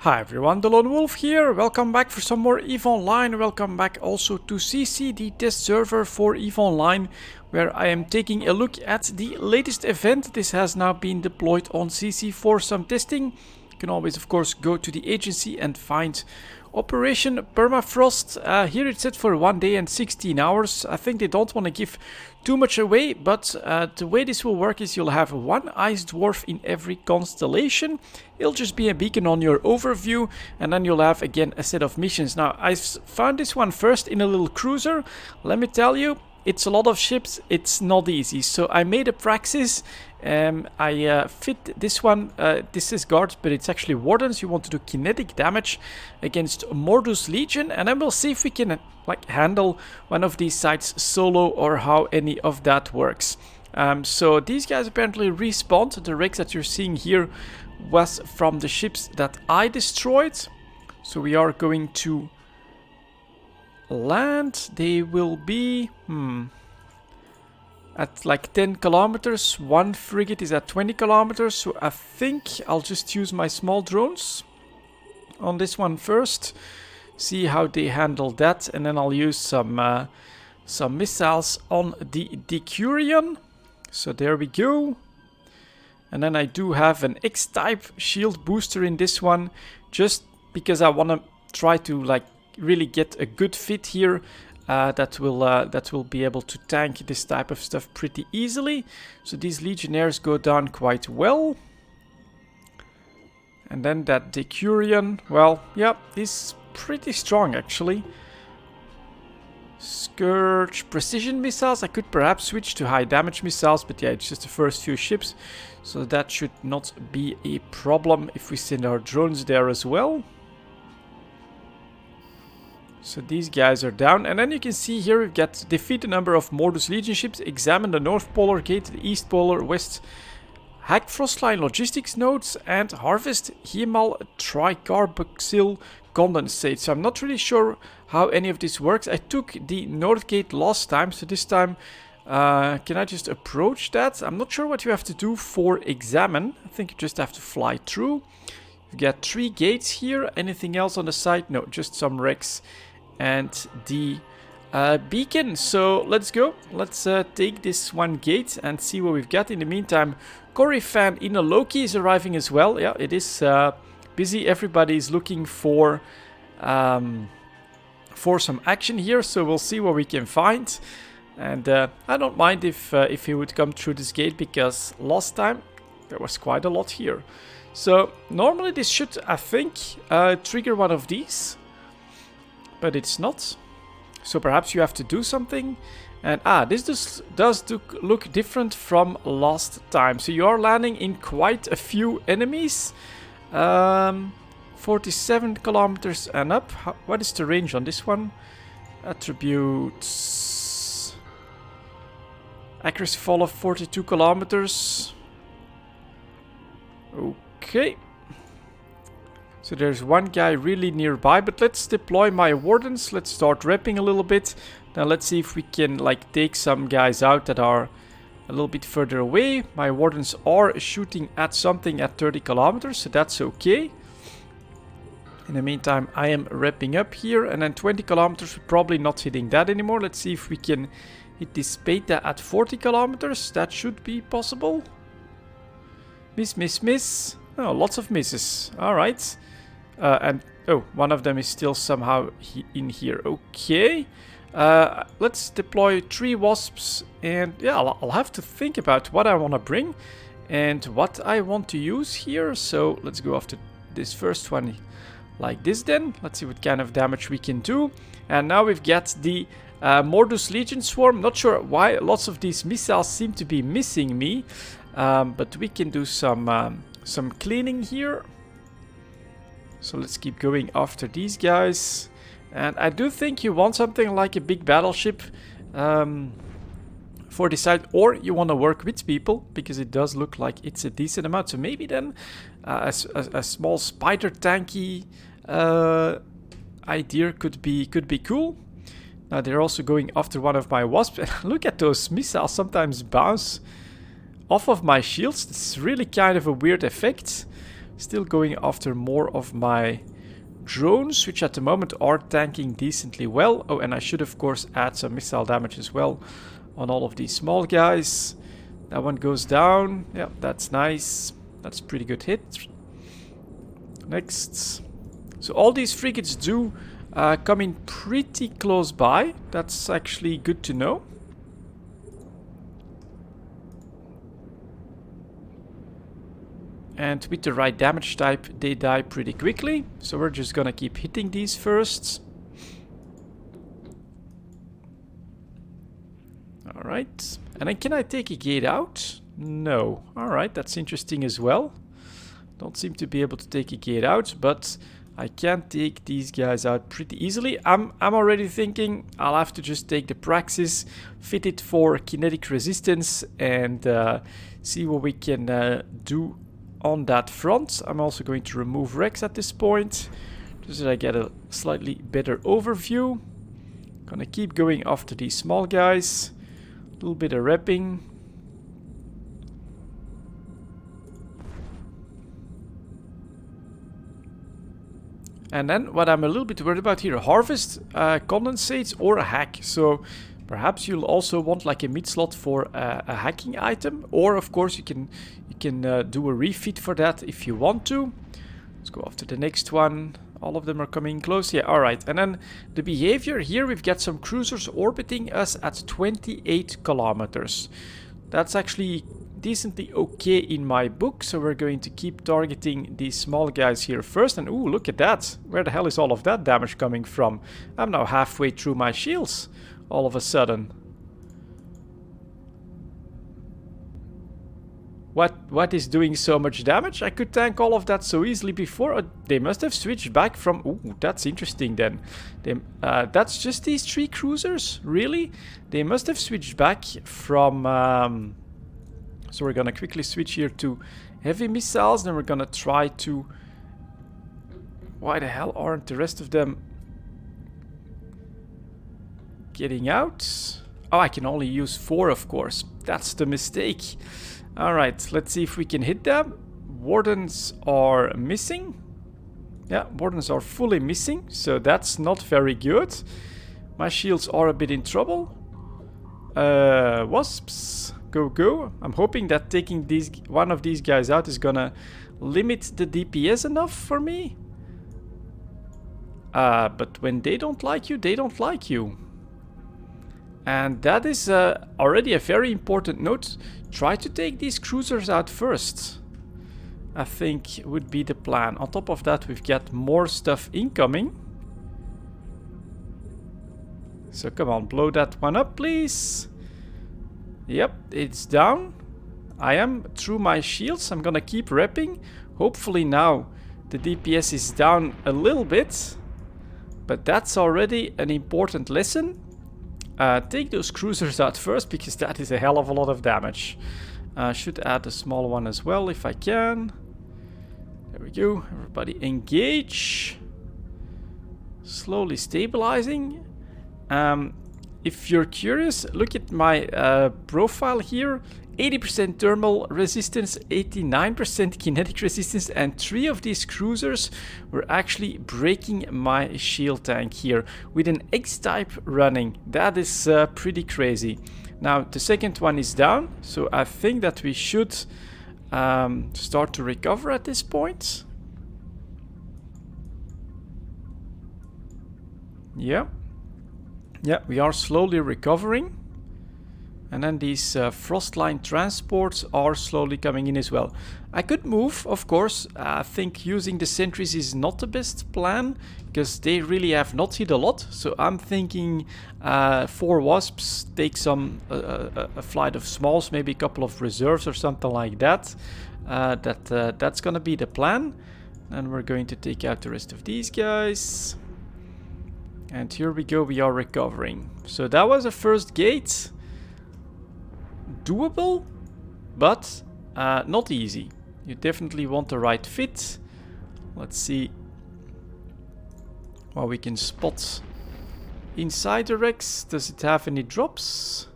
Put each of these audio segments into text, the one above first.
Hi everyone, delonewolf here. Welcome back for some more EVE Online. Welcome back also to sisi, the test server for EVE Online, where I am taking a look at the latest event. This has now been deployed on sisi for some testing. You can always, of course, go to the agency and find Operation Permafrost. Here it's set for 1 day and 16 hours. I think they don't want to give too much away, but the way this will work is you'll have one ice dwarf in every constellation. It'll just be a beacon on your overview, and then you'll have again a set of missions. Now, I found this one first in a little cruiser. Let me tell you, it's a lot of ships, it's not easy. So I made a Praxis. I fit this one. This is guards, but it's actually wardens. You want to do kinetic damage against Mordus Legion, and then we'll see if we can handle one of these sites solo or how any of that works. So these guys apparently respawned. The rigs that you're seeing here was from the ships that I destroyed. So we are going to land. They will be at like 10 kilometers. One frigate is at 20 kilometers. So I think I'll just use my small drones on this one first. See how they handle that, and then I'll use some missiles on the Decurion. So there we go. And then I do have an X-type shield booster in this one, just because I want to try to really get a good fit here that will be able to tank this type of stuff pretty easily. So these legionnaires go down quite well. And then that Decurion, well, yeah, is pretty strong actually. Scourge, precision missiles. I could perhaps switch to high damage missiles, but yeah, it's just the first few ships, so that should not be a problem if we send our drones there as well. So these guys are down, and then you can see here we've got defeat a number of Mordus Legion ships, examine the North Polar Gate, the East Polar, West Hack Frostline logistics nodes, and harvest Hemal tricarboxyl condensate. So I'm not really sure how any of this works. I took the North Gate last time, so this time can I just approach that? I'm not sure what you have to do for examine. I think you just have to fly through. You've got 3 gates here. Anything else on the side? No, just some wrecks and the beacon. So let's go. Let's take this one gate and see what we've got. In the meantime, Corifan in a Loki is arriving as well. Yeah, it is busy. Everybody is looking for some action here, so we'll see what we can find. And I don't mind if he would come through this gate, because last time there was quite a lot here. So normally this should, I think, trigger one of these, but it's not. So perhaps you have to do something. And this does look different from last time. So you are landing in quite a few enemies. 47 kilometers and up. What is the range on this one? Attributes. Accuracy fall of 42 kilometers. Okay. So there's one guy really nearby, but let's deploy my wardens. Let's start repping a little bit. Now let's see if we can take some guys out that are a little bit further away. My wardens are shooting at something at 30 kilometers, so that's okay. In the meantime, I am wrapping up here, and then 20 kilometers, we're probably not hitting that anymore. Let's see if we can hit this beta at 40 kilometers. That should be possible. Miss, miss, miss. Oh, lots of misses. All right. And oh, one of them is still somehow in here. Okay. Let's deploy 3 wasps, and yeah, I'll have to think about what I want to bring and what I want to use here. So let's go after this first one like this then. Let's see what kind of damage we can do. And now we've got the Mordus Legion swarm. Not sure why lots of these missiles seem to be missing me, but we can do some cleaning here. So let's keep going after these guys. And I do think you want something like a big battleship for this side, or you want to work with people, because it does look like it's a decent amount. So maybe then a small spider tanky idea could be cool. Now they're also going after one of my wasps. Look at those missiles sometimes bounce off of my shields. It's really kind of a weird effect. Still going after more of my drones, which at the moment are tanking decently well. Oh, and I should of course add some missile damage as well on all of these small guys. That one goes down. Yeah, that's nice. That's a pretty good hit. Next. So all these frigates do come in pretty close by. That's actually good to know. And with the right damage type, they die pretty quickly. So we're just gonna keep hitting these first. Alright. And then can I take a gate out? No. Alright, that's interesting as well. Don't seem to be able to take a gate out, but I can take these guys out pretty easily. I'm already thinking I'll have to just take the Praxis, fit it for kinetic resistance, and see what we can do on that front. I'm also going to remove Rex at this point, just so that I get a slightly better overview. Gonna keep going after these small guys. A little bit of repping. And then what I'm a little bit worried about here, harvest condensates or a hack. So perhaps you'll also want like a mid slot for a hacking item, or of course you can do a refit for that if you want to. Let's go after the next one. All of them are coming close. Yeah, all right. And then the behavior here, we've got some cruisers orbiting us at 28 kilometers. That's actually decently okay in my book, so we're going to keep targeting these small guys here first. And ooh, look at that. Where the hell is all of that damage coming from? I'm now halfway through my shields all of a sudden. What is doing so much damage? I could tank all of that so easily before. They must have switched back from... Ooh, that's interesting then. That's just these 3 cruisers? Really? They must have switched back from... So we're gonna quickly switch here to heavy missiles. Then we're gonna try to... Why the hell aren't the rest of them getting out? Oh, I can only use 4, of course. That's the mistake. Alright, let's see if we can hit them. Wardens are missing. Yeah, wardens are fully missing, so that's not very good. My shields are a bit in trouble. Wasps, go. I'm hoping that taking one of these guys out is gonna limit the DPS enough for me. But when they don't like you, they don't like you. And that is already a very important note. Try to take these cruisers out first, I think would be the plan. On top of that, we've got more stuff incoming. So come on, blow that one up, please. Yep, it's down. I am through my shields. I'm gonna keep repping. Hopefully now the DPS is down a little bit. But that's already an important lesson. Take those cruisers out first, because that is a hell of a lot of damage. Should add a small one as well if I can. There we go. Everybody engage. Slowly stabilizing. If you're curious, look at my profile here. 80% thermal resistance, 89% kinetic resistance, and 3 of these cruisers were actually breaking my shield tank here with an X-type running. That is pretty crazy. Now the second one is down, so I think that we should start to recover at this point. Yeah, we are slowly recovering. And then these Frostline transports are slowly coming in as well. I could move, of course. I think using the sentries is not the best plan, because they really have not hit a lot. So I'm thinking 4 Wasps, take some a flight of smalls, maybe a couple of reserves or something like that. That's gonna be the plan. And we're going to take out the rest of these guys. And here we go, we are recovering. So that was a first gate. Doable, but not easy. You definitely want the right fit. Let's see what we can spot inside the Rex. Does it have any drops?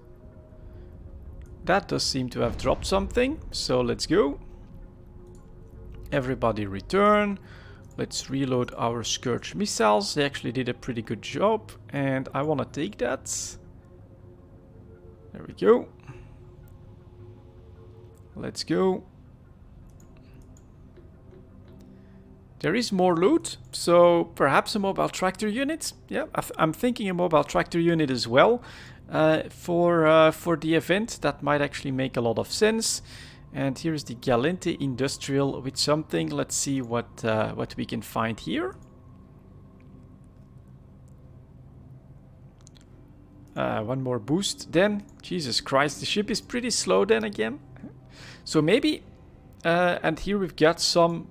That does seem to have dropped something, so let's go. Everybody return. Let's reload our Scourge missiles. They actually did a pretty good job, and I want to take that. There we go. Let's go. There is more loot, so perhaps a mobile tractor unit. Yeah, I'm thinking a mobile tractor unit as well for the event. That might actually make a lot of sense. And here's the Galente Industrial with something. Let's see what we can find here. One more boost then. Jesus Christ, the ship is pretty slow then again. So maybe, and here we've got some...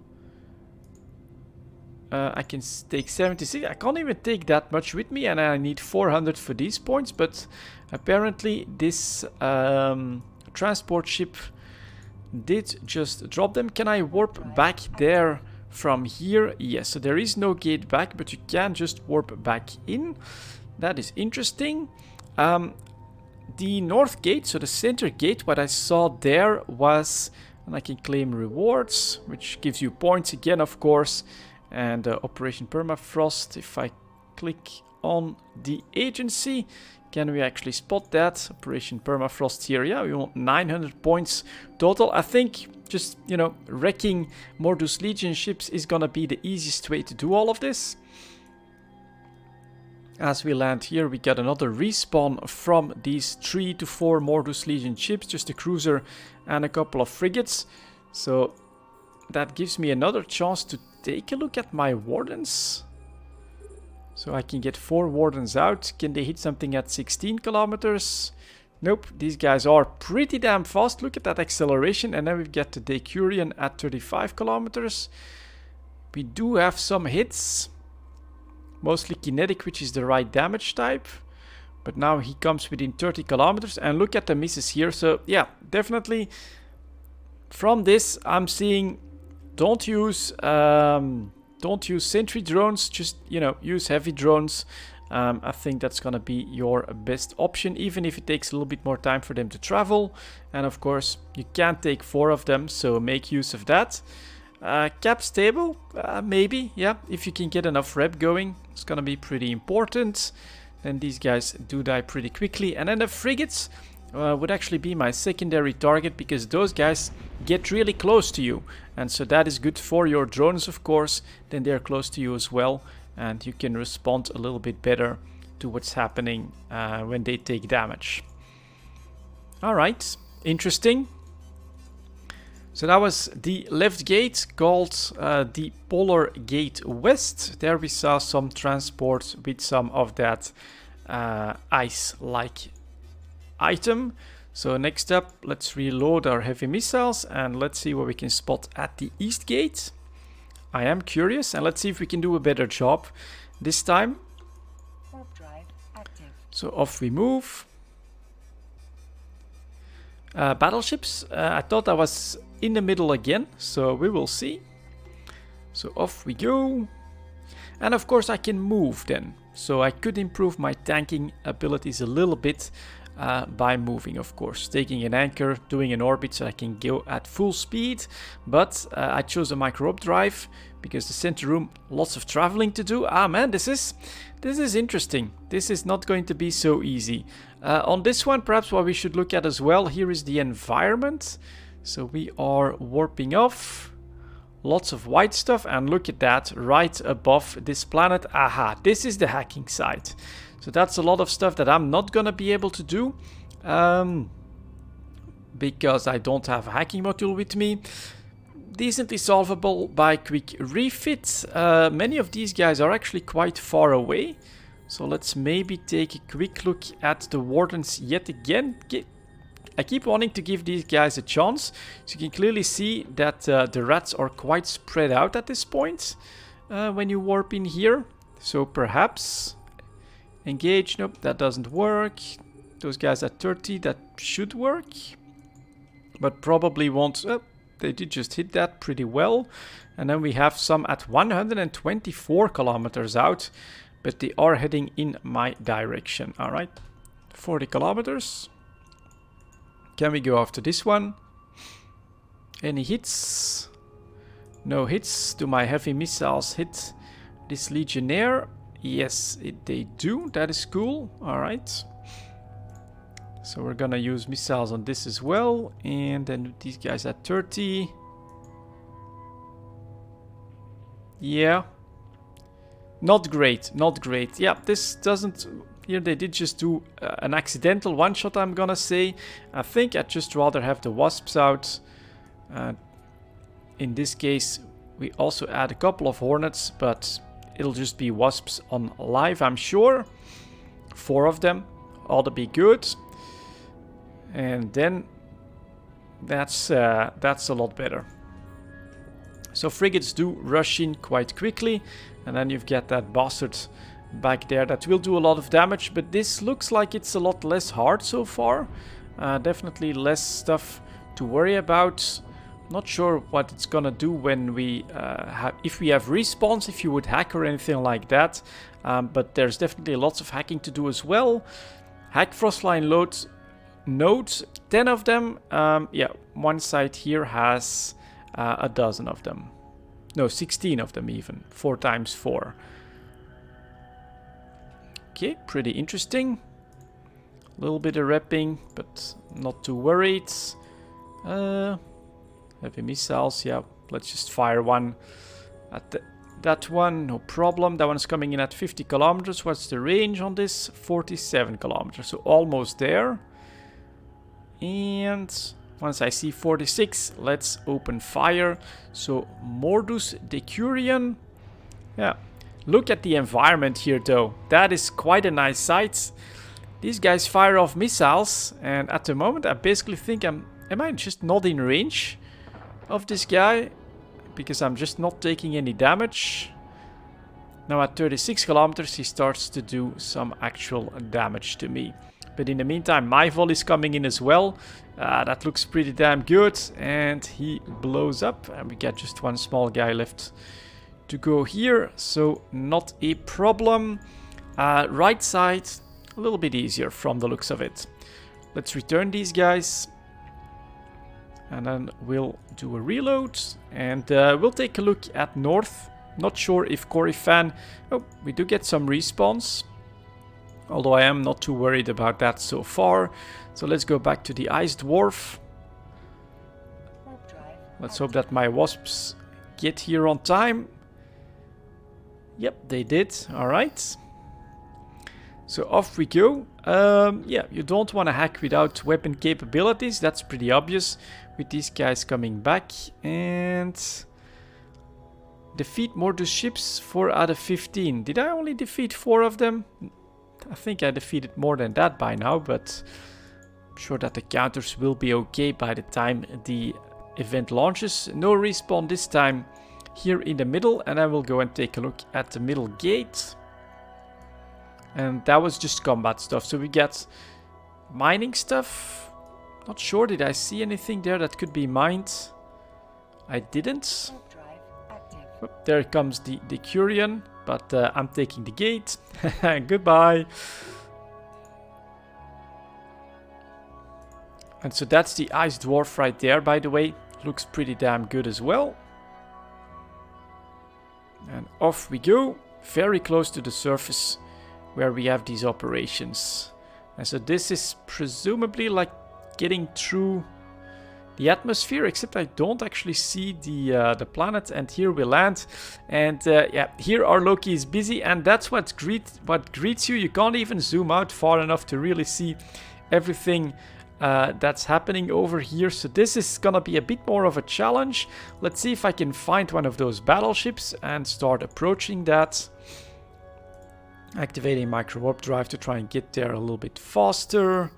I can take 76. I can't even take that much with me, and I need 400 for these points. But apparently this transport ship did just drop them. Can I warp back there from here? Yes, so there is no gate back, but you can just warp back in. That is interesting. The north gate, so the center gate, what I saw there was, and I can claim rewards, which gives you points again, of course. And Operation Permafrost, if I click on the agency, can we actually spot that? Operation Permafrost here, yeah, we want 900 points total. I think just, you know, wrecking Mordus Legion ships is gonna be the easiest way to do all of this. As we land here, we get another respawn from these 3 to 4 Mordus Legion ships, just a cruiser and a couple of frigates. So that gives me another chance to take a look at my wardens. So I can get 4 wardens out. Can they hit something at 16 kilometers? Nope, these guys are pretty damn fast. Look at that acceleration. And then we've got the Decurion at 35 kilometers. We do have some hits. Mostly kinetic, which is the right damage type. But now he comes within 30 kilometers. And look at the misses here. So yeah, definitely from this I'm seeing... Don't use sentry drones, just, you know, use heavy drones. I think that's gonna be your best option, even if it takes a little bit more time for them to travel. And of course, you can't take 4 of them, so make use of that. Cap stable, maybe, yeah, if you can get enough rep going, it's gonna be pretty important. Then these guys do die pretty quickly. And then the frigates would actually be my secondary target, because those guys get really close to you, and so that is good for your drones, of course. Then they're close to you as well, and you can respond a little bit better to what's happening when they take damage. Alright, interesting. So that was the left gate, called the Polar Gate West. There we saw some transport with some of that ice-like item. So next up, let's reload our heavy missiles and let's see what we can spot at the east gate. I am curious, and let's see if we can do a better job this time. So off we move. Battleships, I thought I was in the middle again, so we will see. So off we go. And of course I can move then, so I could improve my tanking abilities a little bit. By moving, of course, taking an anchor, doing an orbit so I can go at full speed. But I chose a Microwarpdrive because the center room, lots of traveling to do. Ah man, this is interesting. This is not going to be so easy. On this one, perhaps what we should look at as well, here is the environment. So we are warping off. Lots of white stuff, and look at that right above this planet. Aha, this is the hacking site. So that's a lot of stuff that I'm not gonna be able to do because I don't have a hacking module with me. Decently solvable by quick refit. Many of these guys are actually quite far away. So let's maybe take a quick look at the wardens yet again. I keep wanting to give these guys a chance. So you can clearly see that the rats are quite spread out at this point when you warp in here. So perhaps... engage, nope, that doesn't work. Those guys at 30, that should work. But probably won't, they did just hit that pretty well. And then we have some at 124 kilometers out, but they are heading in my direction. All right, 40 kilometers. Can we go after this one? Any hits? No hits. Do my heavy missiles hit this Legionnaire? Yes, they do. That is cool. Alright. So we're gonna use missiles on this as well. And then these guys at 30. Yeah. Not great. Not great. Yeah, this doesn't... Here they did just do an accidental one-shot, I'm gonna say. I think I'd just rather have the Wasps out. In this case, we also add a couple of Hornets, but it'll just be Wasps on live, I'm sure. 4 of them ought to be good. And then that's a lot better. So frigates do rush in quite quickly, and then you've got that bastard back there that will do a lot of damage, but this looks like it's a lot less hard so far. Definitely less stuff to worry about. Not sure what it's gonna do when we if we have respawns, if you would hack or anything like that, but there's definitely lots of hacking to do as well. Hack Frostline loads nodes, 10 of them. Yeah, one side here has a dozen of them. No, 16 of them even. 4 times 4. Okay, pretty interesting. A little bit of repping, but not too worried. Heavy missiles, yeah. Let's just fire one at that one, no problem. That one's coming in at 50 kilometers. What's the range on this? 47 kilometers, so almost there. And once I see 46, let's open fire. So Mordus Decurion. Yeah. Look at the environment here though. That is quite a nice sight. These guys fire off missiles, and at the moment I basically think am I just not in range of this guy? Because I'm just not taking any damage. Now at 36 kilometers he starts to do some actual damage to me. But in the meantime my volley is coming in as well. That looks pretty damn good, and he blows up, and we get just one small guy left to go here, so not a problem. Right side, a little bit easier from the looks of it. Let's return these guys, and then we'll do a reload, and we'll take a look at north. Not sure if Corifan... Oh, we do get some respawns, although I am not too worried about that so far. So let's go back to the Ice Dwarf. Let's hope that my Wasps get here on time. Yep, they did. Alright. So off we go. Yeah, you don't want to hack without weapon capabilities. That's pretty obvious with these guys coming back. And defeat Mordus ships, 4 out of 15. Did I only defeat 4 of them? I think I defeated more than that by now, but I'm sure that the counters will be okay by the time the event launches. No respawn this time here in the middle, and I will go and take a look at the middle gate. And that was just combat stuff. So we get mining stuff. Not sure, did I see anything there that could be mined? I didn't. Oh, there comes the Curion, but I'm taking the gate. Goodbye. And so that's the Ice Dwarf right there, by the way. Looks pretty damn good as well. And off we go, very close to the surface where we have these operations. And so this is presumably like getting through the atmosphere, except I don't actually see the planet. And here we land, and yeah, here our Loki is busy, and that's what greets you. You can't even zoom out far enough to really see everything that's happening over here. So this is gonna be a bit more of a challenge. Let's see if I can find one of those battleships and start approaching that. Activating Microwarpdrive to try and get there a little bit faster.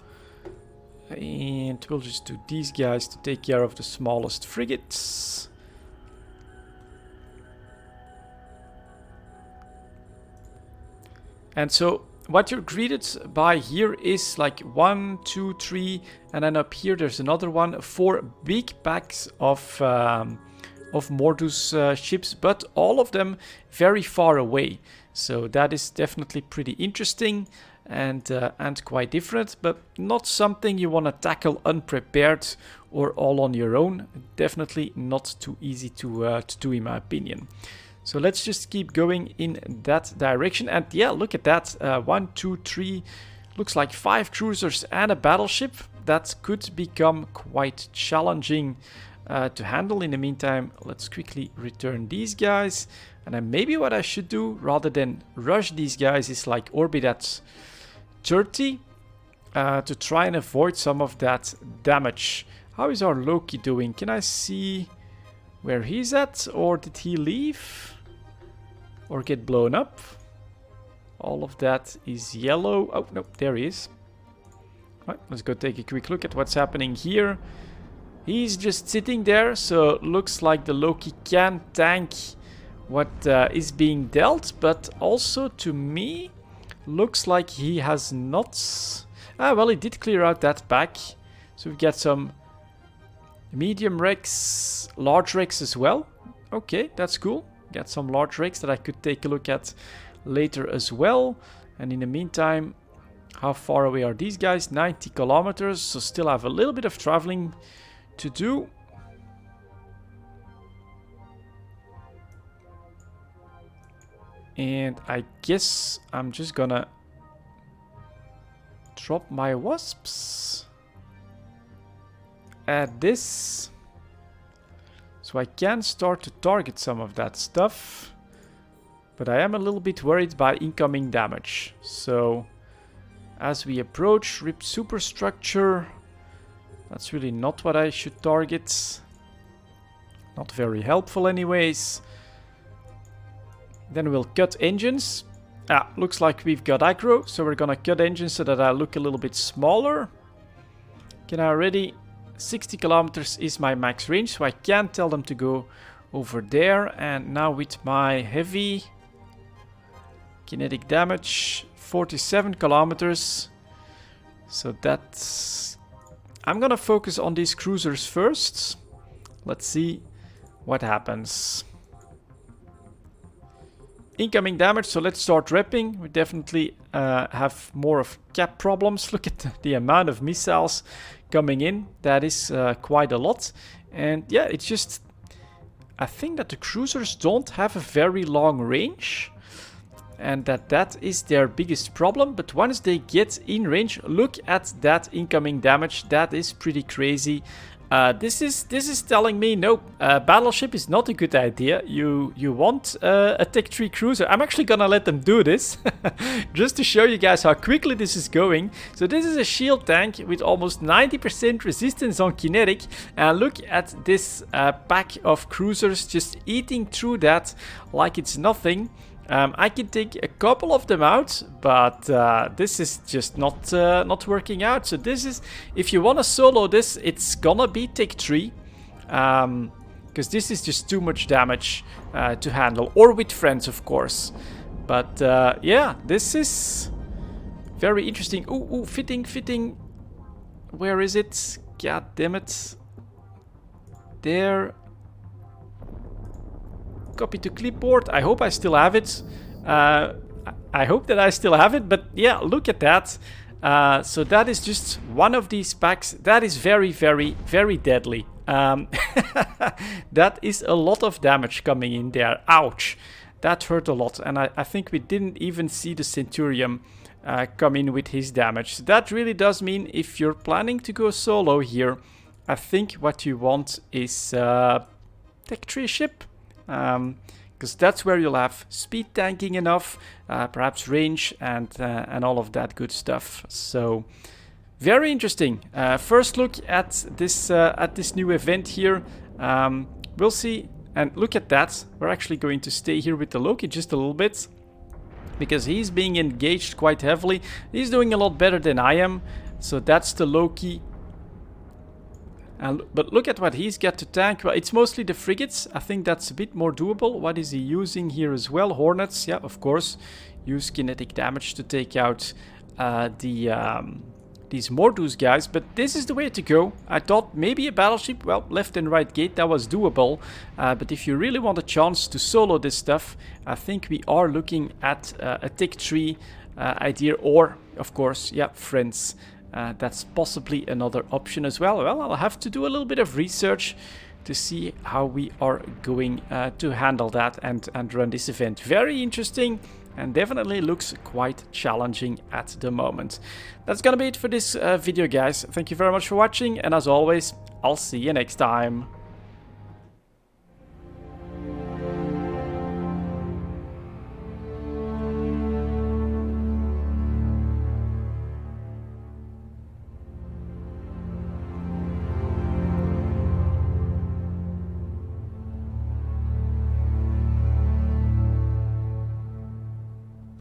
And we'll just do these guys to take care of the smallest frigates. And so what you're greeted by here is like 1, 2, 3, and then up here there's another one, 4 big packs of Mordus ships, but all of them very far away. So that is definitely pretty interesting. and quite different, but not something you want to tackle unprepared or all on your own. Definitely not too easy to do, in my opinion. So let's just keep going in that direction. And yeah, look at that. 1, 2, 3, looks like 5 cruisers and a battleship. That could become quite challenging to handle. In the meantime, let's quickly return these guys. And then maybe what I should do, rather than rush these guys, is like orbit at 30 to try and avoid some of that damage. How is our Loki doing? Can I see where he's at? Or did he leave? Or get blown up? All of that is yellow. Oh, no, there he is. Right, let's go take a quick look at what's happening here. He's just sitting there, so looks like the Loki can tank what is being dealt, but also to me looks like he has not. Well, he did clear out that pack, so we've got some medium wrecks, large wrecks as well. Okay, that's cool. Got some large wrecks that I could take a look at later as well. And in the meantime, how far away are these guys? 90 kilometers, so still have a little bit of traveling to do. And I guess I'm just gonna drop my wasps at this, so I can start to target some of that stuff. But I am a little bit worried by incoming damage. So as we approach, rip superstructure. That's really not what I should target. Not very helpful anyways. Then we'll cut engines. Looks like we've got aggro, so we're gonna cut engines so that I look a little bit smaller. Can I already? 60 kilometers is my max range, so I can tell them to go over there. And now with my heavy kinetic damage, 47 kilometers. So that's... I'm gonna focus on these cruisers first. Let's see what happens. Incoming damage, so let's start repping. We definitely have more of cap problems. Look at the amount of missiles coming in. That is quite a lot. And yeah, it's just... I think that the cruisers don't have a very long range. And that is their biggest problem. But once they get in range, look at that incoming damage. That is pretty crazy. This is telling me no, battleship is not a good idea. You want a Tech 3 cruiser. I'm actually gonna let them do this just to show you guys how quickly this is going. So this is a shield tank with almost 90% resistance on kinetic, and look at this pack of cruisers just eating through that like it's nothing. I can take a couple of them out, but this is just not working out. So this is, if you want to solo this, it's gonna be Tech 3, because this is just too much damage to handle, or with friends, of course. But yeah, this is very interesting. Ooh, fitting. Where is it? God damn it. There. Copy to clipboard. I hope I still have it. I hope that I still have it, but yeah, look at that. So that is just one of these packs. That is very, very, very deadly. That is a lot of damage coming in there. Ouch. That hurt a lot. And I think we didn't even see the Centurion come in with his damage. So that really does mean if you're planning to go solo here, I think what you want is Tech 3 ship. Because that's where you'll have speed tanking enough, perhaps range and all of that good stuff. So very interesting. First look at this new event here. We'll see, and look at that. We're actually going to stay here with the Loki just a little bit, because he's being engaged quite heavily. He's doing a lot better than I am. So that's the Loki. But look at what he's got to tank. Well, it's mostly the frigates. I think that's a bit more doable. What is he using here as well? Hornets, yeah, of course. Use kinetic damage to take out these Mordus guys. But this is the way to go. I thought maybe a battleship, well, left and right gate, that was doable. But if you really want a chance to solo this stuff, I think we are looking at a Tech 3 idea, or of course, yeah, friends. That's possibly another option as well. Well, I'll have to do a little bit of research to see how we are going to handle that and run this event. Very interesting, and definitely looks quite challenging at the moment. That's gonna be it for this video, guys. Thank you very much for watching, and as always, I'll see you next time.